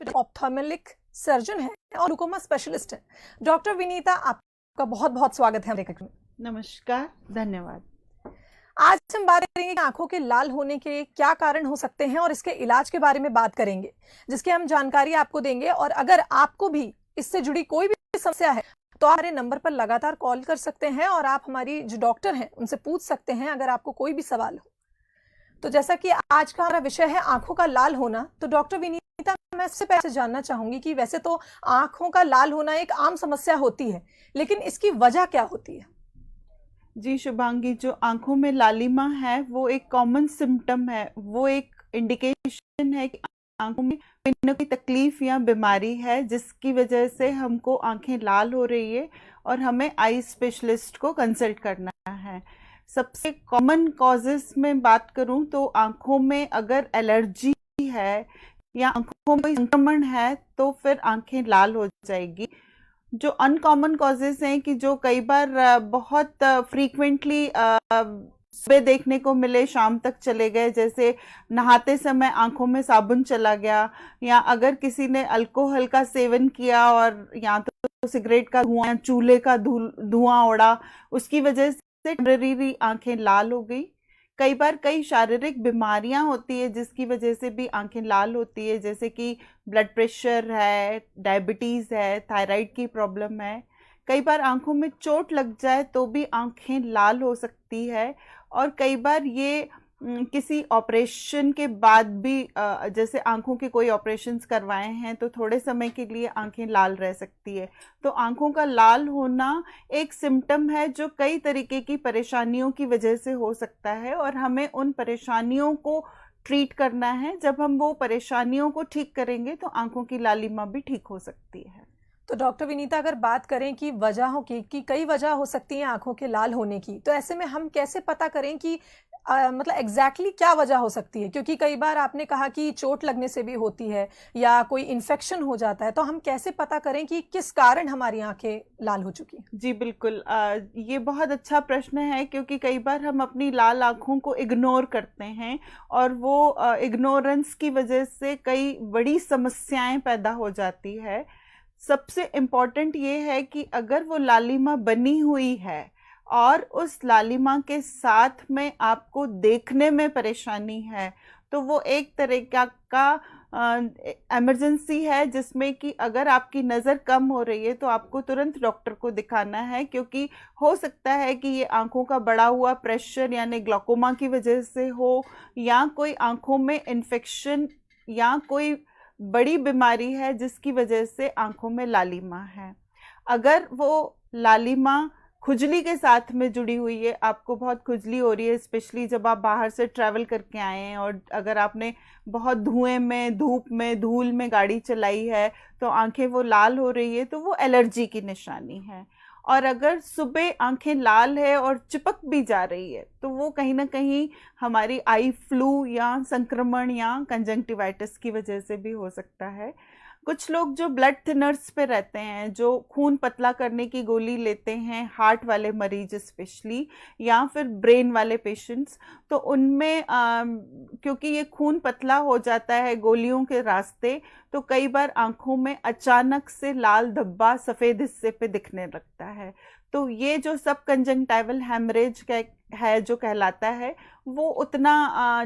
Ophthalmic surgeon है और glaucoma specialist है। डॉक्टर विनीता, आपका बहुत बहुत स्वागत है हमारे कार्यक्रम में। नमस्कार, धन्यवाद। आज हम बात करेंगे कि आंखों के लाल होने के क्या कारण हो सकते हैं और इसके इलाज के बारे में बात करेंगे, जिसकी हम जानकारी आपको देंगे। और अगर आपको भी इससे जुड़ी कोई भी समस्या है तो आप हमारे नंबर पर लगातार कॉल कर सकते हैं और आप हमारी जो डॉक्टर हैं उनसे पूछ सकते हैं अगर आपको कोई भी सवाल हो। तो जैसा कि आज का हमारा विषय है आंखों का लाल होना, तो डॉक्टर विनीता, मैं इससे पहले जानना चाहूंगी कि वैसे तो आंखों का लाल होना एक आम समस्या होती है, लेकिन इसकी वजह क्या होती है? जी शुभांगी, जो आंखों में लालिमा है वो एक कॉमन सिम्टम है, वो एक इंडिकेशन है कि आंखों में कोई न कोई तकलीफ या बीमारी है जिसकी वजह से हमको आंखें लाल हो रही है और हमें आई स्पेशलिस्ट को कंसल्ट करना है। सबसे कॉमन कॉजेस में बात करूं तो आंखों में अगर एलर्जी है या आंखों में संक्रमण है तो फिर आंखें लाल हो जाएगी। जो अनकॉमन कॉजेस हैं कि जो कई बार बहुत फ्रीक्वेंटली सुबह देखने को मिले, शाम तक चले गए, जैसे नहाते समय आंखों में साबुन चला गया, या अगर किसी ने अल्कोहल का सेवन किया और या तो सिगरेट का धुआं या चूल्हे का धुआं उड़ा, उसकी वजह से टेम्परेरी आंखें लाल हो गई। कई बार कई शारीरिक बीमारियां होती है जिसकी वजह से भी आंखें लाल होती है, जैसे कि ब्लड प्रेशर है, डायबिटीज़ है, थायराइड की प्रॉब्लम है। कई बार आंखों में चोट लग जाए तो भी आंखें लाल हो सकती है। और कई बार ये किसी ऑपरेशन के बाद भी, जैसे आंखों के कोई ऑपरेशंस करवाए हैं तो थोड़े समय के लिए आंखें लाल रह सकती है। तो आंखों का लाल होना एक सिम्टम है जो कई तरीके की परेशानियों की वजह से हो सकता है और हमें उन परेशानियों को ट्रीट करना है। जब हम वो परेशानियों को ठीक करेंगे तो आंखों की लालिमा भी ठीक हो सकती है। तो डॉक्टर विनीता, अगर बात करें कि वजहों की कि कई वजह हो सकती हैं आंखों के लाल होने की, तो ऐसे में हम कैसे पता करें कि मतलब एग्जैक्टली क्या वजह हो सकती है? क्योंकि कई बार आपने कहा कि चोट लगने से भी होती है या कोई इन्फेक्शन हो जाता है, तो हम कैसे पता करें कि किस कारण हमारी आंखें लाल हो चुकी हैं? जी बिल्कुल, ये बहुत अच्छा प्रश्न है, क्योंकि कई बार हम अपनी लाल आँखों को इग्नोर करते हैं और वो इग्नोरेंस की वजह से कई बड़ी समस्याएं पैदा हो जाती है। सबसे इम्पॉर्टेंट ये है कि अगर वो लालिमा बनी हुई है और उस लालिमा के साथ में आपको देखने में परेशानी है तो वो एक तरह का इमरजेंसी है, जिसमें कि अगर आपकी नज़र कम हो रही है तो आपको तुरंत डॉक्टर को दिखाना है, क्योंकि हो सकता है कि ये आंखों का बढ़ा हुआ प्रेशर यानी ग्लाकोमा की वजह से हो, या कोई आंखों में इन्फेक्शन या कोई बड़ी बीमारी है जिसकी वजह से आंखों में लालिमा है। अगर वो लालिमा खुजली के साथ में जुड़ी हुई है, आपको बहुत खुजली हो रही है, स्पेशली जब आप बाहर से ट्रैवल करके आए हैं और अगर आपने बहुत धुएं में, धूप में, धूल में गाड़ी चलाई है तो आंखें वो लाल हो रही है, तो वो एलर्जी की निशानी है। और अगर सुबह आंखें लाल है और चिपक भी जा रही है तो वो कहीं ना कहीं हमारी आई फ्लू या संक्रमण या कंजंक्टिवाइटिस की वजह से भी हो सकता है। कुछ लोग जो ब्लड थिनर्स पे रहते हैं, जो खून पतला करने की गोली लेते हैं, हार्ट वाले मरीज स्पेशली, या फिर ब्रेन वाले पेशेंट्स, तो उनमें क्योंकि ये खून पतला हो जाता है गोलियों के रास्ते, तो कई बार आंखों में अचानक से लाल धब्बा सफ़ेद हिस्से पे दिखने लगता है। तो ये जो सब कंजंक्टिवल हैमरेज है जो कहलाता है, वो उतना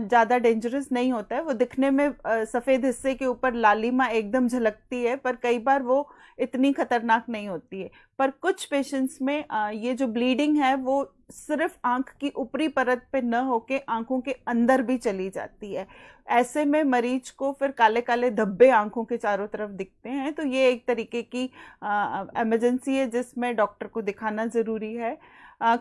ज़्यादा डेंजरस नहीं होता है। वो दिखने में सफ़ेद हिस्से के ऊपर लालिमा एकदम झलकती है, पर कई बार वो इतनी खतरनाक नहीं होती है। पर कुछ पेशेंट्स में ये जो ब्लीडिंग है वो सिर्फ आंख की ऊपरी परत पे न होके आंखों के अंदर भी चली जाती है। ऐसे में मरीज को फिर काले काले धब्बे आंखों के चारों तरफ दिखते हैं। तो ये एक तरीके की इमरजेंसी है जिसमें डॉक्टर को दिखाना ज़रूरी है।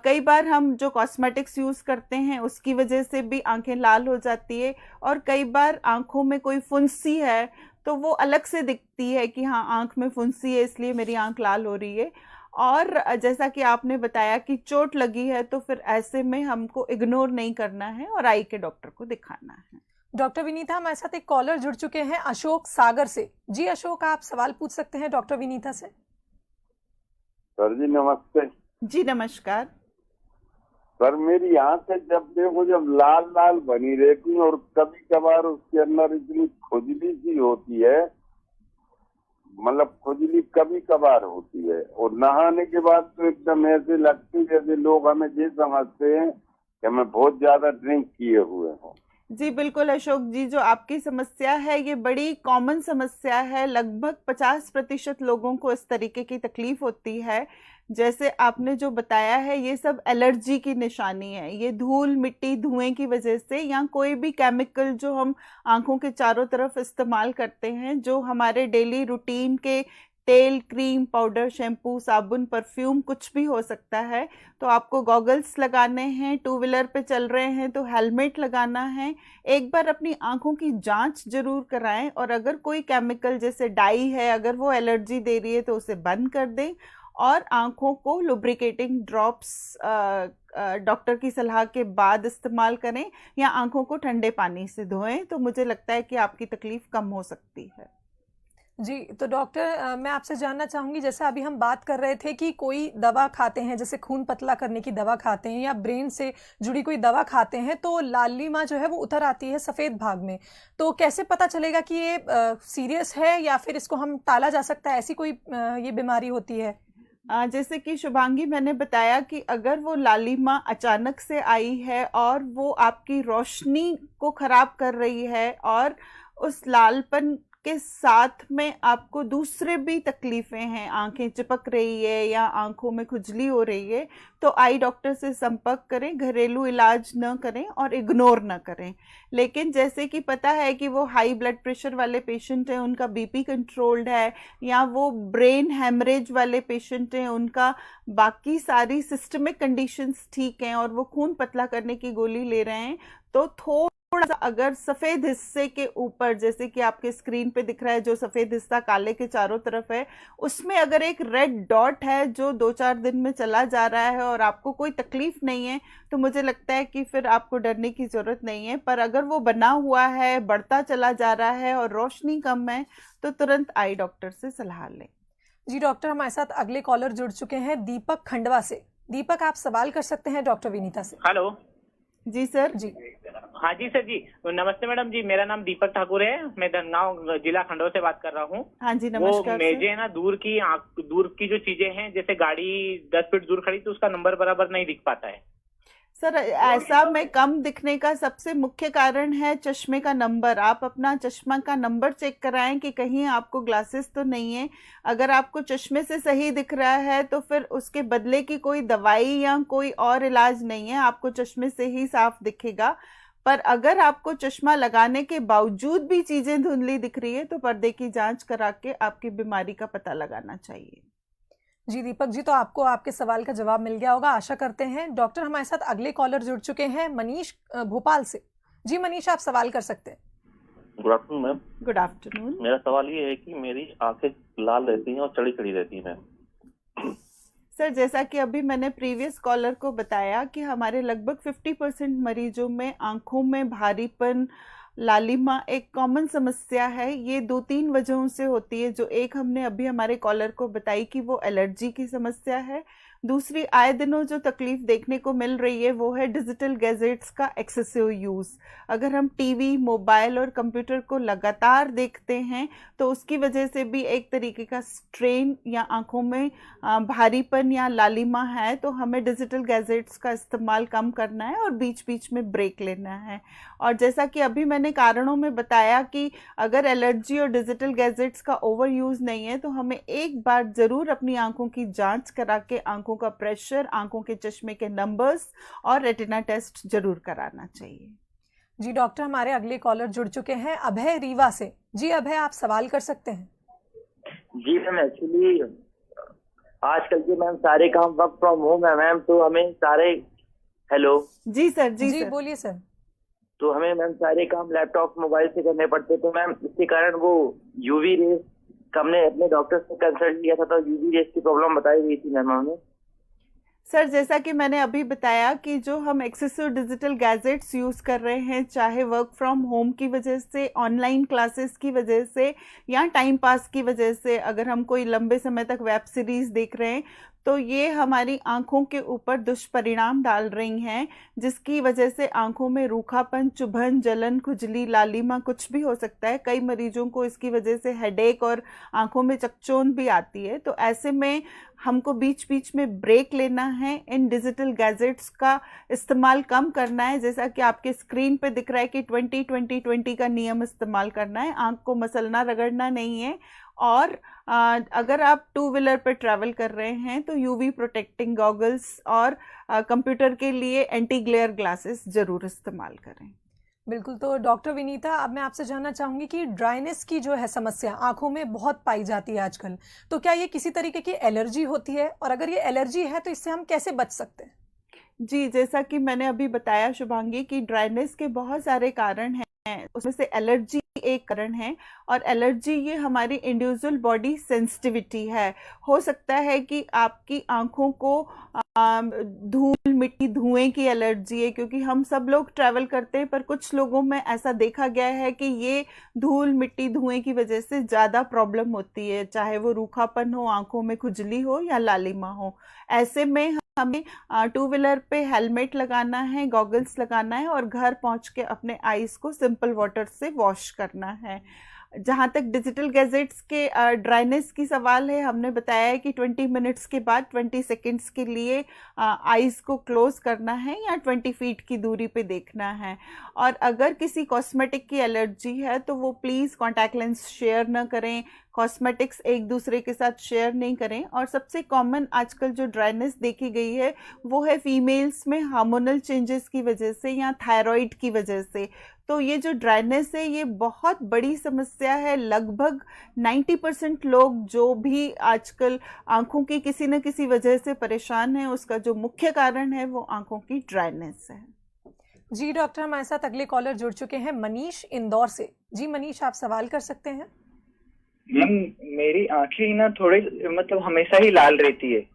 कई बार हम जो कॉस्मेटिक्स यूज़ करते हैं उसकी वजह से भी आंखें लाल हो जाती है, और कई बार आंखों में कोई फुंसी है तो वो अलग से दिखती है कि हाँ आंख में फुंसी है इसलिए मेरी आंख लाल हो रही है। और जैसा कि आपने बताया कि चोट लगी है तो फिर ऐसे में हमको इग्नोर नहीं करना है और आई के डॉक्टर को दिखाना है। डॉक्टर विनीता, हमारे साथ एक कॉलर जुड़ चुके हैं अशोक सागर से। जी अशोक, आप सवाल पूछ सकते हैं डॉक्टर विनीता से। सर जी नमस्ते। जी नमस्कार। सर मेरी आंखें जब देखो जब लाल बनी रहती हैं और कभी कभार उसके अंदर इतनी खुजली सी होती है मतलब खुजली कभी कभार होती है, और नहाने के बाद तो एकदम ऐसे लगती जैसे लोग हमें ये समझते हैं कि मैं बहुत ज्यादा ड्रिंक किए हुए हूँ। जी बिल्कुल अशोक जी, जो आपकी समस्या है ये बड़ी कॉमन समस्या है। लगभग 50% लोगों को इस तरीके की तकलीफ होती है। जैसे आपने जो बताया है ये सब एलर्जी की निशानी है। ये धूल मिट्टी धुएं की वजह से या कोई भी केमिकल जो हम आंखों के चारों तरफ इस्तेमाल करते हैं, जो हमारे डेली रूटीन के तेल, क्रीम, पाउडर, शैम्पू, साबुन, परफ्यूम कुछ भी हो सकता है। तो आपको गॉगल्स लगाने हैं, टू व्हीलर पे चल रहे हैं तो हेलमेट लगाना है। एक बार अपनी आंखों की जांच जरूर कराएं, और अगर कोई केमिकल जैसे डाई है अगर वो एलर्जी दे रही है तो उसे बंद कर दें, और आंखों को लुब्रिकेटिंग ड्रॉप्स डॉक्टर की सलाह के बाद इस्तेमाल करें, या आंखों को ठंडे पानी से धोएं। तो मुझे लगता है कि आपकी तकलीफ कम हो सकती है। जी, तो डॉक्टर मैं आपसे जानना चाहूँगी, जैसे अभी हम बात कर रहे थे कि कोई दवा खाते हैं, जैसे खून पतला करने की दवा खाते हैं या ब्रेन से जुड़ी कोई दवा खाते हैं, तो लालिमा जो है वो उतर आती है सफ़ेद भाग में। तो कैसे पता चलेगा कि ये सीरियस है या फिर इसको हम टाला जा सकता है, ऐसी कोई ये बीमारी होती है? जैसे कि शुभांगी मैंने बताया कि अगर वो लालिमा अचानक से आई है और वो आपकी रोशनी को खराब कर रही है, और उस लालपन के साथ में आपको दूसरे भी तकलीफें हैं, आंखें चिपक रही है या आंखों में खुजली हो रही है, तो आई डॉक्टर से संपर्क करें। घरेलू इलाज न करें और इग्नोर न करें। लेकिन जैसे कि पता है कि वो हाई ब्लड प्रेशर वाले पेशेंट हैं, उनका बीपी कंट्रोल्ड है, या वो ब्रेन हेमरेज वाले पेशेंट हैं, उनका बाकी सारी सिस्टमिक कंडीशंस ठीक हैं और वो खून पतला करने की गोली ले रहे हैं, तो थोड़ा सा अगर सफ़ेद हिस्से के ऊपर, जैसे कि आपके स्क्रीन पे दिख रहा है जो सफ़ेद हिस्सा काले के चारों तरफ है, उसमें अगर एक रेड डॉट है जो 2-4 दिन में चला जा रहा है और आपको कोई तकलीफ नहीं है, तो मुझे लगता है कि फिर आपको डरने की ज़रूरत नहीं है। पर अगर वो बना हुआ है, बढ़ता चला जा रहा है और रोशनी कम है, तो तुरंत आई डॉक्टर से सलाह लें। जी डॉक्टर, हमारे साथ अगले कॉलर जुड़ चुके हैं दीपक खंडवा से। दीपक, आप सवाल कर सकते हैं डॉक्टर विनीता से। हेलो जी सर। जी हाँ जी सर जी, नमस्ते मैडम जी। मेरा नाम दीपक ठाकुर है, मैं धनगांव जिला खंडवा से बात कर रहा हूँ। हाँ जी वो नमस्कार मेजे है ना, दूर की जो चीजें हैं, जैसे गाड़ी 10 फीट दूर खड़ी तो उसका नंबर बराबर नहीं दिख पाता है सर। ऐसा में कम दिखने का सबसे मुख्य कारण है चश्मे का नंबर। आप अपना चश्मा का नंबर चेक कराएं कि कहीं आपको ग्लासेस तो नहीं है। अगर आपको चश्मे से सही दिख रहा है तो फिर उसके बदले की कोई दवाई या कोई और इलाज नहीं है, आपको चश्मे से ही साफ दिखेगा। पर अगर आपको चश्मा लगाने के बावजूद भी चीजें धुंधली दिख रही है तो पर्दे की जांच करा के आपकी बीमारी का पता लगाना चाहिए। जी दीपक जी, तो आपको आपके सवाल का जवाब मिल गया होगा, आशा करते हैं। डॉक्टर, हमारे साथ अगले कॉलर जुड़ चुके हैं मनीष भोपाल से। जी मनीष, आप सवाल कर सकते हैं। Good afternoon ma'am. Good afternoon. मेरा सवाल ये है कि मेरी आंखें लाल रहती हैं और चढ़ी चढ़ी रहती हैं मैम। सर, जैसा कि अभी मैंने प्रीवियस कॉलर को बताया कि हमारे लगभग 50% मरीजों में आंखों में भारीपन, लालिमा एक कॉमन समस्या है। ये 2-3 वजहों से होती है। जो एक हमने अभी हमारे कॉलर को बताई कि वो एलर्जी की समस्या है। दूसरी, आए दिनों जो तकलीफ देखने को मिल रही है वो है डिजिटल गैजेट्स का एक्सेसिव यूज़। अगर हम टीवी, मोबाइल और कंप्यूटर को लगातार देखते हैं तो उसकी वजह से भी एक तरीके का स्ट्रेन या आंखों में भारीपन या लालिमा है। तो हमें डिजिटल गैजेट्स का इस्तेमाल कम करना है और बीच बीच में ब्रेक लेना है। और जैसा कि अभी मैंने कारणों में बताया कि अगर एलर्जी और डिजिटल गैजेट्स का ओवर यूज़ नहीं है तो हमें एक बार ज़रूर अपनी आंखों की जांच करा के आंखों का प्रेशर, आंखों के चश्मे के नंबर्स और रेटिना टेस्ट जरूर कराना चाहिए। जी डॉक्टर, हमारे अगले कॉलर जुड़ चुके हैं अभय रीवा से। जी अभय, आप सवाल कर सकते हैं। जी मैम, एक्चुअली आजकल के मैम सारे काम वर्क फ्रॉम होम है मैम, तो हमें सारे हेलो जी सर। जी बोलिए सर। तो हमें मैम सारे काम लैपटॉप मोबाइल से करने पड़ते, तो मैम इसके कारण वो यूवी रेस, हमने अपने डॉक्टर से कंसल्ट किया था तो यूवी रेस की प्रॉब्लम बताई गई थी मैम हमें। सर, जैसा कि मैंने अभी बताया कि जो हम एक्सेसिव डिजिटल गैजेट्स यूज़ कर रहे हैं, चाहे वर्क फ्रॉम होम की वजह से, ऑनलाइन क्लासेस की वजह से या टाइम पास की वजह से, अगर हम कोई लंबे समय तक वेब सीरीज़ देख रहे हैं तो ये हमारी आंखों के ऊपर दुष्परिणाम डाल रही हैं, जिसकी वजह से आंखों में रूखापन, चुभन, जलन, खुजली, लालिमा कुछ भी हो सकता है। कई मरीजों को इसकी वजह से हेडेक और आंखों में चकचोन भी आती है। तो ऐसे में हमको बीच बीच में ब्रेक लेना है, इन डिजिटल गैजेट्स का इस्तेमाल कम करना है। जैसा कि आपके स्क्रीन पे दिख रहा है कि 20-20-20 का नियम इस्तेमाल करना है, आंख को मसलना रगड़ना नहीं है। और अगर आप टू व्हीलर पर ट्रैवल कर रहे हैं तो यूवी प्रोटेक्टिंग गॉगल्स और कंप्यूटर के लिए एंटी ग्लेयर ग्लासेस जरूर इस्तेमाल करें। बिल्कुल। तो डॉक्टर विनीता, अब मैं आपसे जानना चाहूंगी कि ड्राइनेस की जो है समस्या आंखों में बहुत पाई जाती है आजकल, तो क्या ये किसी तरीके की एलर्जी होती है, और अगर ये एलर्जी है तो इससे हम कैसे बच सकते हैं? जी, जैसा कि मैंने अभी बताया शुभांगी कि ड्राइनेस के बहुत सारे कारण हैं, उसमें से एलर्जी एक कारण है। और एलर्जी ये हमारी इंडिविजुअल बॉडी सेंसिटिविटी है। हो सकता है कि आपकी आंखों को धूल, मिट्टी, धुएं की एलर्जी है, क्योंकि हम सब लोग ट्रैवल करते हैं, पर कुछ लोगों में ऐसा देखा गया है कि ये धूल, मिट्टी, धुएं की वजह से ज़्यादा प्रॉब्लम होती है, चाहे वो रूखापन हो, आंखों में खुजली हो या लालिमा हो। ऐसे में हमें टू व्हीलर पे हेलमेट लगाना है, गॉगल्स लगाना है और घर पहुंच के अपने आईज को सिंपल वाटर से वॉश करना है। जहाँ तक डिजिटल गैजेट्स के ड्राइनेस की सवाल है, हमने बताया है कि 20 मिनट्स के बाद 20 सेकेंड्स के लिए आईज को क्लोज करना है या 20 फीट की दूरी पे देखना है। और अगर किसी कॉस्मेटिक की एलर्जी है तो वो प्लीज़ कॉन्टैक्ट लेंस शेयर ना करें, कॉस्मेटिक्स एक दूसरे के साथ शेयर नहीं करें। और सबसे कॉमन आजकल जो ड्राइनेस देखी गई है वो है फीमेल्स में हार्मोनल चेंजेस की वजह से या थायराइड की वजह से। तो ये जो ड्राइनेस है ये बहुत बड़ी समस्या है। लगभग 90% लोग जो भी आजकल आंखों की किसी न किसी वजह से परेशान हैं, उसका जो मुख्य कारण है वो आंखों की ड्राइनेस है। जी डॉक्टर, हमारे साथ अगले कॉलर जुड़ चुके हैं, मनीष इंदौर से। जी मनीष, आप सवाल कर सकते हैं। मैम, मेरी आंखें ना थोड़ी मतलब हमेशा ही लाल रहती है।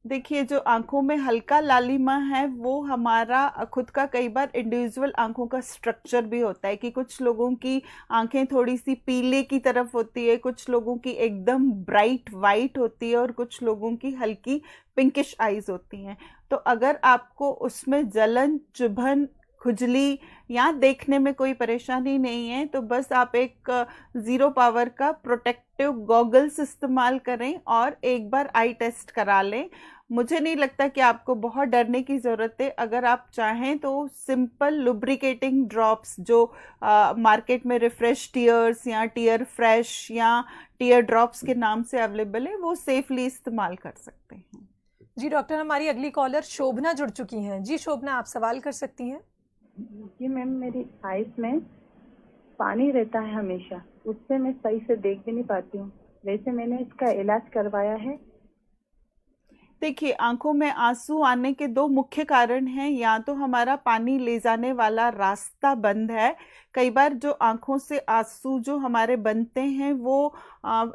देखिए, जो आंखों में हल्का लालिमा है वो हमारा खुद का कई बार इंडिविजुअल आंखों का स्ट्रक्चर भी होता है कि कुछ लोगों की आंखें थोड़ी सी पीले की तरफ होती है, कुछ लोगों की एकदम ब्राइट वाइट होती है और कुछ लोगों की हल्की पिंकिश आईज होती हैं। तो अगर आपको उसमें जलन, चुभन, खुजली या देखने में कोई परेशानी नहीं है तो बस आप एक 0 पावर का प्रोटेक्टिव गॉगल्स इस्तेमाल करें और एक बार आई टेस्ट करा लें। मुझे नहीं लगता कि आपको बहुत डरने की ज़रूरत है। अगर आप चाहें तो सिंपल लुब्रिकेटिंग ड्रॉप्स जो मार्केट में रिफ्रेश टीयर्स या टीयर फ्रेश या टीयर ड्रॉप्स के नाम से अवेलेबल है, वो सेफली इस्तेमाल कर सकते हैं। जी डॉक्टर, हमारी अगली कॉलर शोभना जुड़ चुकी हैं। जी शोभना, आप सवाल कर सकती हैं। जी मैम, मेरी आइज में पानी रहता है हमेशा, उससे मैं सही से देख भी नहीं पाती हूँ। वैसे मैंने इसका इलाज करवाया है। देखिए, आंखों में आंसू आने के 2 मुख्य कारण हैं। या तो हमारा पानी ले जाने वाला रास्ता बंद है। कई बार जो आंखों से आंसू जो हमारे बनते हैं वो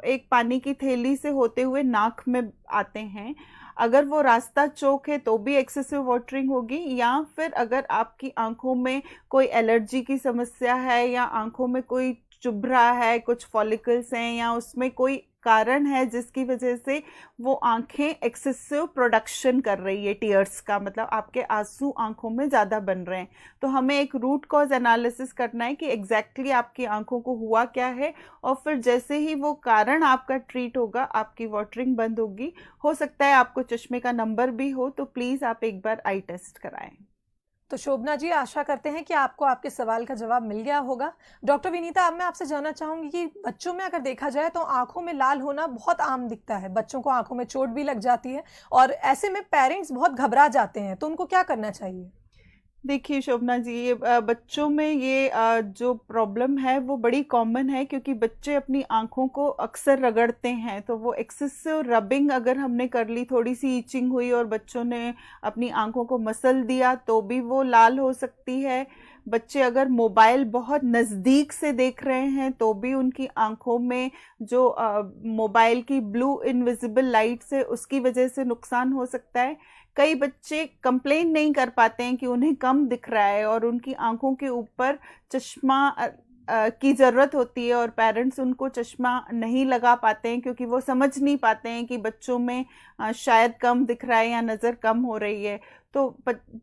एक पानी की थैली से होते हुए नाक में आते हैं। अगर वो रास्ता चौक है तो भी एक्सेसिव वाटरिंग होगी, या फिर अगर आपकी आंखों में कोई एलर्जी की समस्या है या आंखों में कोई चुभ रहा है, कुछ फॉलिकल्स हैं या उसमें कोई कारण है जिसकी वजह से वो आंखें एक्सेसिव प्रोडक्शन कर रही है टीयर्स का, मतलब आपके आंसू आंखों में ज़्यादा बन रहे हैं। तो हमें एक रूट कॉज एनालिसिस करना है कि एग्जैक्टली आपकी आंखों को हुआ क्या है, और फिर जैसे ही वो कारण आपका ट्रीट होगा आपकी वाटरिंग बंद होगी। हो सकता है आपको चश्मे का नंबर भी हो, तो प्लीज़ आप एक बार आई टेस्ट कराएं। तो शोभना जी, आशा करते हैं कि आपको आपके सवाल का जवाब मिल गया होगा। डॉक्टर विनीता, अब मैं आपसे जानना चाहूंगी कि बच्चों में अगर देखा जाए तो आंखों में लाल होना बहुत आम दिखता है, बच्चों को आंखों में चोट भी लग जाती है और ऐसे में पेरेंट्स बहुत घबरा जाते हैं, तो उनको क्या करना चाहिए? देखिए शोभना जी, ये बच्चों में ये जो प्रॉब्लम है वो बड़ी कॉमन है, क्योंकि बच्चे अपनी आंखों को अक्सर रगड़ते हैं। तो वो एक्सेसिव रबिंग अगर हमने कर ली, थोड़ी सी ईचिंग हुई और बच्चों ने अपनी आंखों को मसल दिया तो भी वो लाल हो सकती है। बच्चे अगर मोबाइल बहुत नज़दीक से देख रहे हैं तो भी उनकी आंखों में जो मोबाइल की ब्लू इनविजिबल लाइट से उसकी वजह से नुकसान हो सकता है। कई बच्चे कंप्लेन नहीं कर पाते हैं कि उन्हें कम दिख रहा है और उनकी आंखों के ऊपर चश्मा की ज़रूरत होती है और पेरेंट्स उनको चश्मा नहीं लगा पाते हैं क्योंकि वो समझ नहीं पाते हैं कि बच्चों में शायद कम दिख रहा है या नज़र कम हो रही है। तो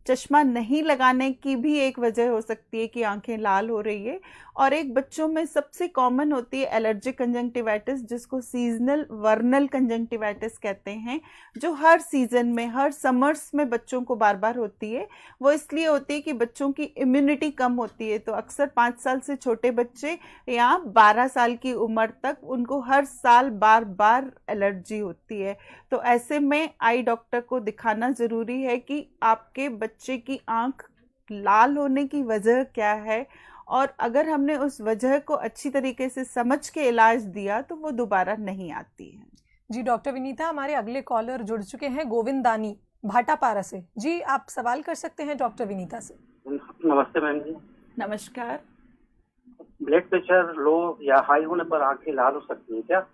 चश्मा नहीं लगाने की भी एक वजह हो सकती है कि आंखें लाल हो रही है। और एक बच्चों में सबसे कॉमन होती है एलर्जिक कंजंक्टिवाइटिस, जिसको सीजनल वर्नल कंजंक्टिवाइटिस कहते हैं, जो हर सीज़न में, हर समर्स में बच्चों को बार बार होती है। वो इसलिए होती है कि बच्चों की इम्यूनिटी कम होती है। तो अक्सर 5 साल से छोटे बच्चे या 12 साल की उम्र तक उनको हर साल बार बार एलर्जी होती है। तो ऐसे में आई डॉक्टर को दिखाना ज़रूरी है कि आपके बच्चे की आंख लाल होने की वजह क्या है, और अगर हमने उस वजह को अच्छी तरीके से समझ के इलाज दिया तो वो दोबारा नहीं आती है। जी डॉक्टर विनीता, हमारे अगले कॉलर जुड़ चुके हैं गोविंद दानी भाटापारा से। जी आप सवाल कर सकते हैं डॉक्टर विनीता से। नमस्ते मैम जी। नमस्कार। ब्लड प्रेशर लो या हाई होने पर आंखें लाल हो सकती है क्या?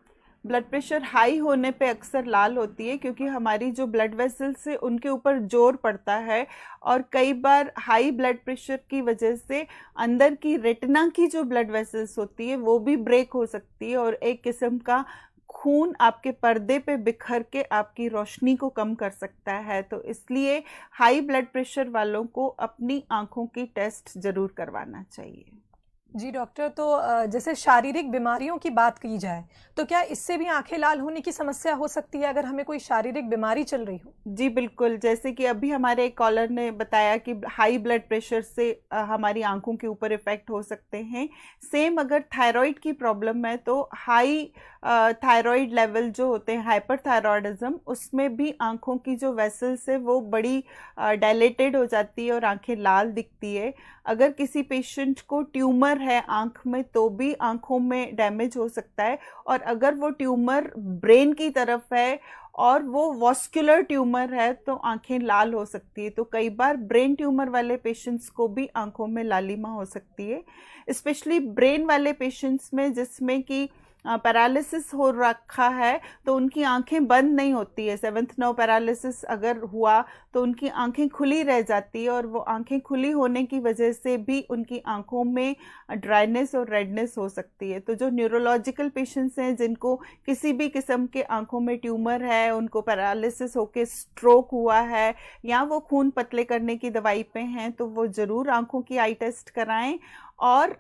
ब्लड प्रेशर हाई होने पे अक्सर लाल होती है क्योंकि हमारी जो ब्लड वेसल्स है उनके ऊपर जोर पड़ता है, और कई बार हाई ब्लड प्रेशर की वजह से अंदर की रेटिना की जो ब्लड वेसल्स होती है वो भी ब्रेक हो सकती है, और एक किस्म का खून आपके पर्दे पे बिखर के आपकी रोशनी को कम कर सकता है। तो इसलिए हाई ब्लड प्रेशर वालों को अपनी आंखों की टेस्ट ज़रूर करवाना चाहिए। जी डॉक्टर, तो जैसे शारीरिक बीमारियों की बात की जाए तो क्या इससे भी आंखें लाल होने की समस्या हो सकती है अगर हमें कोई शारीरिक बीमारी चल रही हो? जी बिल्कुल, जैसे कि अभी हमारे एक कॉलर ने बताया कि हाई ब्लड प्रेशर से हमारी आंखों के ऊपर इफ़ेक्ट हो सकते हैं। सेम अगर थायराइड की प्रॉब्लम है तो हाई थायराइड लेवल जो होते हैं, हाइपरथायरॉयडिज्म, उसमें भी आंखों की जो वेसल्स है वो बड़ी डायलेटेड हो जाती है और आंखें लाल दिखती है। अगर किसी पेशेंट को ट्यूमर है आंख में तो भी आंखों में डैमेज हो सकता है, और अगर वो ट्यूमर ब्रेन की तरफ है और वो वॉस्कुलर ट्यूमर है तो आंखें लाल हो सकती है। तो कई बार ब्रेन ट्यूमर वाले पेशेंट्स को भी आंखों में लालिमा हो सकती है, स्पेशली ब्रेन वाले पेशेंट्स में जिसमें कि पैरालिसिस हो रखा है तो उनकी आंखें बंद नहीं होती है। 7th नर्व पैरालिसिस अगर हुआ तो उनकी आंखें खुली रह जाती है, और वो आंखें खुली होने की वजह से भी उनकी आंखों में ड्राइनेस और रेडनेस हो सकती है। तो जो न्यूरोलॉजिकल पेशेंट्स हैं जिनको किसी भी किस्म के आंखों में ट्यूमर है, उनको पैरालिसिस होकर स्ट्रोक हुआ है, या वो खून पतले करने की दवाई पे हैं, तो वो ज़रूर आंखों की आई टेस्ट कराएं। और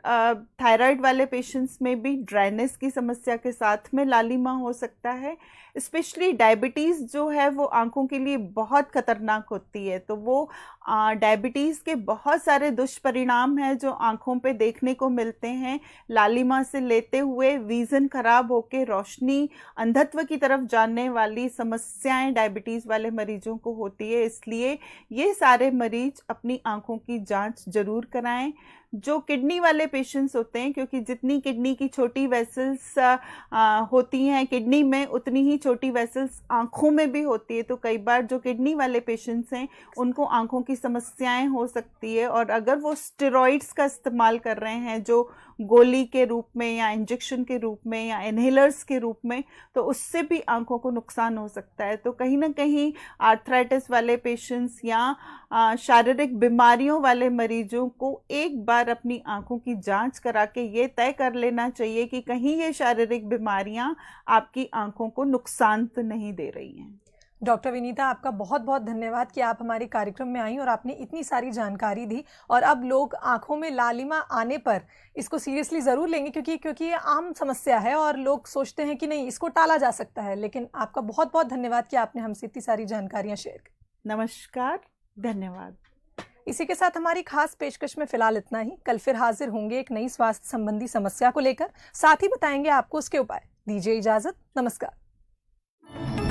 थायराइड वाले पेशेंट्स में भी ड्राइनेस की समस्या के साथ में लालिमा हो सकता है। स्पेशली डायबिटीज़ जो है वो आंखों के लिए बहुत ख़तरनाक होती है। तो वो डायबिटीज़ के बहुत सारे दुष्परिणाम हैं जो आंखों पे देखने को मिलते हैं, लालिमा से लेते हुए विज़न खराब होकर रोशनी अंधत्व की तरफ जाने वाली समस्याएं डायबिटीज़ वाले मरीजों को होती है। इसलिए ये सारे मरीज अपनी आंखों की जांच ज़रूर कराएं। जो किडनी वाले पेशेंट्स होते हैं, क्योंकि जितनी किडनी की छोटी वेसल्स होती हैं किडनी में, उतनी ही छोटी वेसल्स आंखों में भी होती है। तो कई बार जो किडनी वाले पेशेंट्स हैं उनको आंखों की समस्याएं हो सकती है, और अगर वो स्टेरॉइड्स का इस्तेमाल कर रहे हैं जो गोली के रूप में या इंजेक्शन के रूप में या इनहेलर्स के रूप में, तो उससे भी आंखों को नुकसान हो सकता है। तो कहीं ना कहीं आर्थराइटिस वाले पेशेंट्स या शारीरिक बीमारियों वाले मरीजों को एक बार अपनी आंखों की जांच करा के ये तय कर लेना चाहिए कि कहीं ये शारीरिक बीमारियां आपकी आंखों को नुकसान तो नहीं दे रही हैं। डॉक्टर विनीता, आपका बहुत बहुत धन्यवाद कि आप हमारे कार्यक्रम में आई और आपने इतनी सारी जानकारी दी। और अब लोग आंखों में लालिमा आने पर इसको सीरियसली ज़रूर लेंगे, क्योंकि ये आम समस्या है और लोग सोचते हैं कि नहीं इसको टाला जा सकता है। लेकिन आपका बहुत बहुत धन्यवाद कि आपने हमसे इतनी सारी जानकारियाँ शेयर की। नमस्कार, धन्यवाद। इसी के साथ हमारी खास पेशकश में फिलहाल इतना ही। कल फिर हाजिर होंगे एक नई स्वास्थ्य संबंधी समस्या को लेकर, साथ ही बताएंगे आपको उसके उपाय। दीजिए इजाजत, नमस्कार।